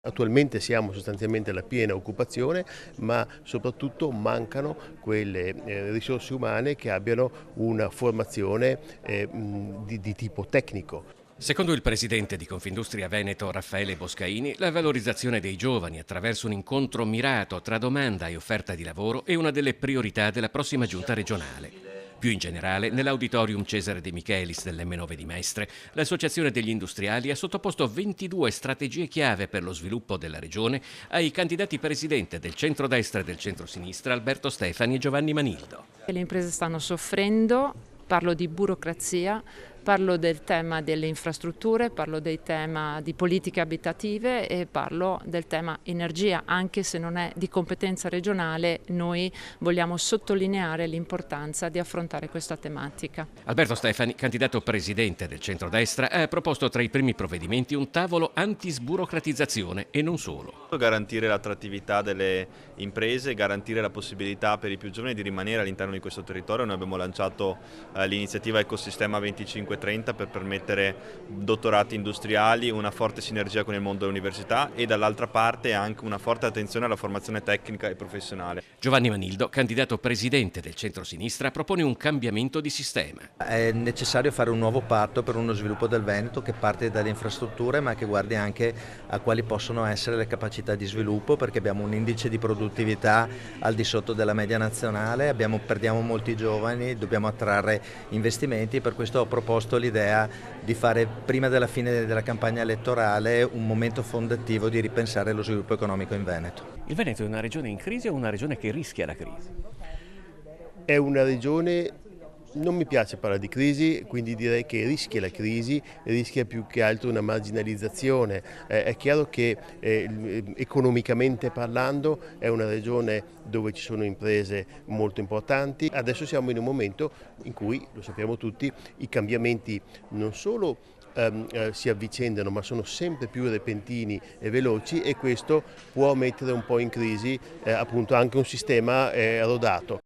Attualmente siamo sostanzialmente alla piena occupazione, ma soprattutto mancano quelle risorse umane che abbiano una formazione di tipo tecnico. Secondo il presidente di Confindustria Veneto Raffaele Boscaini, la valorizzazione dei giovani attraverso un incontro mirato tra domanda e offerta di lavoro è una delle priorità della prossima giunta regionale. Più in generale, nell'Auditorium Cesare De Michelis dell'M9 di Mestre, l'Associazione degli Industriali ha sottoposto 22 strategie chiave per lo sviluppo della regione ai candidati presidente del centrodestra e del centrosinistra Alberto Stefani e Giovanni Manildo. Le imprese stanno soffrendo, parlo di burocrazia, parlo del tema delle infrastrutture, parlo del tema di politiche abitative e parlo del tema energia, anche se non è di competenza regionale, noi vogliamo sottolineare l'importanza di affrontare questa tematica. Alberto Stefani, candidato presidente del centrodestra, ha proposto tra i primi provvedimenti un tavolo anti-sburocratizzazione e non solo. Garantire l'attrattività delle imprese, garantire la possibilità per i più giovani di rimanere all'interno di questo territorio. Noi abbiamo lanciato l'iniziativa Ecosistema 2530 per permettere dottorati industriali, una forte sinergia con il mondo dell'università e dall'altra parte anche una forte attenzione alla formazione tecnica e professionale. Giovanni Manildo, candidato presidente del centrosinistra, propone un cambiamento di sistema. È necessario fare un nuovo patto per uno sviluppo del Veneto che parte dalle infrastrutture ma che guardi anche a quali possono essere le capacità di sviluppo, perché abbiamo un indice di produttività al di sotto della media nazionale, perdiamo molti giovani, dobbiamo attrarre investimenti. Per questo ho proposto l'idea di fare prima della fine della campagna elettorale un momento fondativo di ripensare lo sviluppo economico in Veneto. Il Veneto è una regione in crisi o una regione che rischia la crisi? È una regione, non mi piace parlare di crisi, quindi direi che rischia la crisi, rischia più che altro una marginalizzazione. È chiaro che economicamente parlando è una regione dove ci sono imprese molto importanti. Adesso siamo in un momento in cui, lo sappiamo tutti, i cambiamenti non solo si avvicendano ma sono sempre più repentini e veloci, e questo può mettere un po' in crisi appunto anche un sistema rodato.